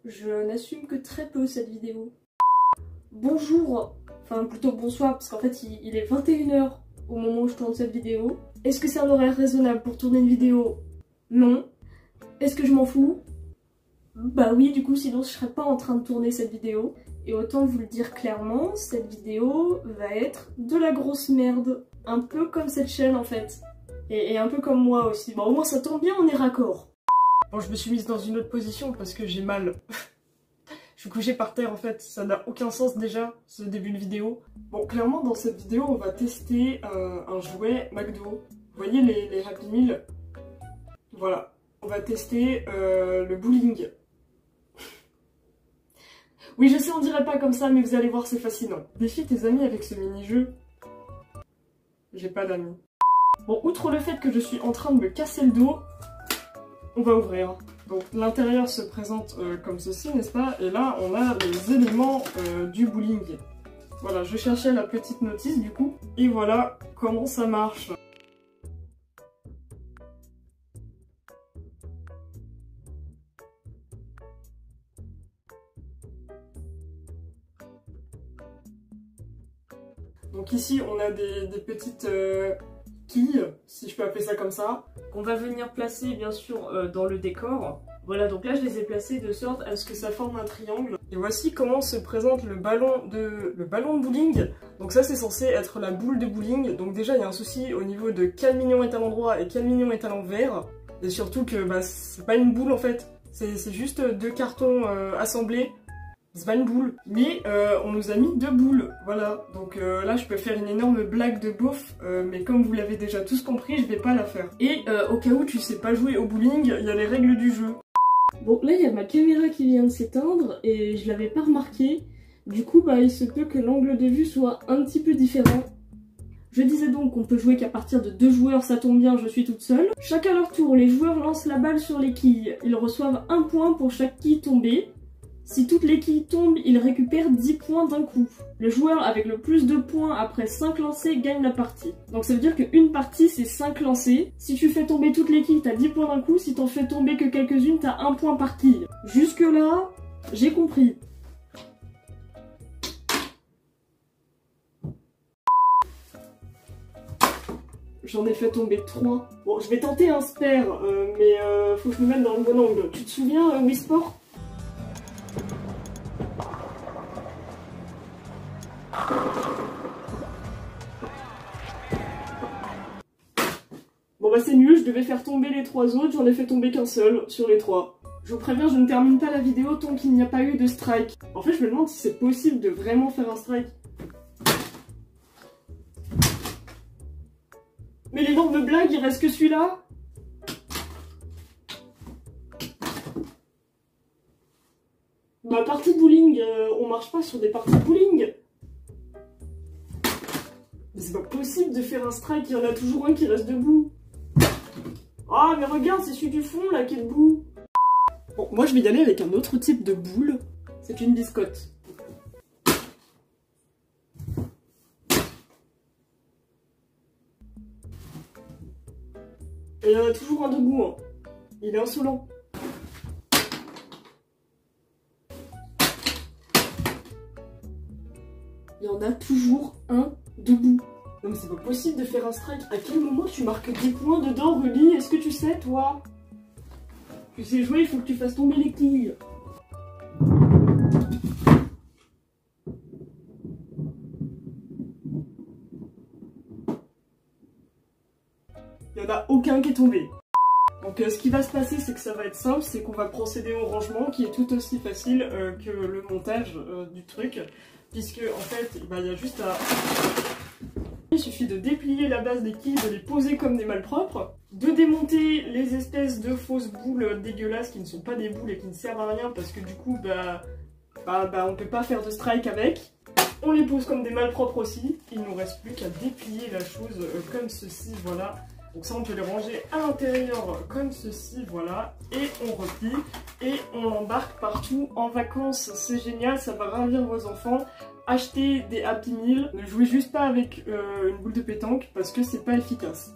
Je n'assume que très peu cette vidéo. Bonjour, enfin plutôt bonsoir parce qu'en fait il est 21 h au moment où je tourne cette vidéo. Est-ce que c'est un horaire raisonnable pour tourner une vidéo? Non. Est-ce que je m'en fous? Bah oui, du coup sinon je serais pas en train de tourner cette vidéo. Et autant vous le dire clairement, cette vidéo va être de la grosse merde. Un peu comme cette chaîne en fait. Et un peu comme moi aussi. Bon au moins ça tombe bien, on est raccord. Bon, je me suis mise dans une autre position parce que j'ai mal. Je suis couchée par terre en fait, ça n'a aucun sens déjà, ce début de vidéo. Bon, clairement dans cette vidéo, on va tester un jouet McDo. Vous voyez les Happy Meal? Voilà. On va tester le bowling. Oui, je sais, on dirait pas comme ça, mais vous allez voir, c'est fascinant. Défie tes amis avec ce mini-jeu. J'ai pas d'amis. Bon, outre le fait que je suis en train de me casser le dos, on va ouvrir. Donc l'intérieur se présente comme ceci, n'est-ce pas? Et là, on a les éléments du bowling. Voilà, je cherchais la petite notice du coup. Et voilà comment ça marche. Donc ici, on a des petites quilles, si je peux appeler ça comme ça, qu'on va venir placer bien sûr dans le décor. Voilà, donc là je les ai placés de sorte à ce que ça forme un triangle. Et voici comment se présente le ballon de bowling. Donc ça c'est censé être la boule de bowling. Donc déjà il y a un souci au niveau de quel mignon est à l'endroit et quel mignon est à l'envers. Et surtout que bah, c'est pas une boule en fait, c'est juste deux cartons assemblés. C'est pas une boule, mais on nous a mis deux boules, voilà. Donc là je peux faire une énorme blague de beauf, mais comme vous l'avez déjà tous compris, je vais pas la faire. Et au cas où tu sais pas jouer au bowling, il y a les règles du jeu. Bon là il y a ma caméra qui vient de s'éteindre et je l'avais pas remarqué. Du coup bah il se peut que l'angle de vue soit un petit peu différent. Je disais donc qu'on peut jouer qu'à partir de 2 joueurs, ça tombe bien, je suis toute seule. Chacun leur tour, les joueurs lancent la balle sur les quilles. Ils reçoivent 1 point pour chaque quille tombée. Si toutes les quilles tombent, il récupère 10 points d'un coup. Le joueur avec le plus de points après 5 lancers gagne la partie. Donc ça veut dire qu'une partie c'est 5 lancers. Si tu fais tomber toutes les quilles, t'as 10 points d'un coup. Si t'en fais tomber que quelques-unes, t'as 1 point par quille. Jusque là, j'ai compris. J'en ai fait tomber 3. Bon, je vais tenter un spare, mais faut que je me mette dans le bon angle. Tu te souviens, Wii Sport ? Bon bah c'est nul, je devais faire tomber les 3 autres, j'en ai fait tomber qu'un seul sur les 3. Je vous préviens, je ne termine pas la vidéo tant qu'il n'y a pas eu de strike. En fait je me demande si c'est possible de vraiment faire un strike. Mais l'énorme blague, il reste que celui-là? Ma partie de bowling, on marche pas sur des parties de bowling. Mais c'est pas possible de faire un strike, il y en a toujours un qui reste debout. Ah mais regarde, c'est celui du fond là qui est debout. Bon, moi je vais y aller avec un autre type de boule. C'est une biscotte. Et il y en a toujours un debout, hein. Il est insolent. Il y en a toujours un debout. Non mais c'est pas possible de faire un strike. À quel moment tu marques 10 points dedans, Ruby? Est-ce que tu sais, toi? Tu sais jouer, il faut que tu fasses tomber les quilles. Il n'y en a aucun qui est tombé. Donc ce qui va se passer, c'est que ça va être simple, c'est qu'on va procéder au rangement, qui est tout aussi facile que le montage du truc. Puisque en fait, bah, il y a juste à... Il suffit de déplier la base des quilles, de les poser comme des malpropres, de démonter les espèces de fausses boules dégueulasses qui ne sont pas des boules et qui ne servent à rien parce que du coup, on peut pas faire de strike avec. On les pose comme des malpropres aussi. Il nous reste plus qu'à déplier la chose comme ceci, voilà. Donc ça, on peut les ranger à l'intérieur comme ceci, voilà. Et on replie et on l'embarque partout en vacances. C'est génial, ça va ravir vos enfants. Achetez des Happy Meal. Ne jouez juste pas avec une boule de pétanque parce que c'est pas efficace.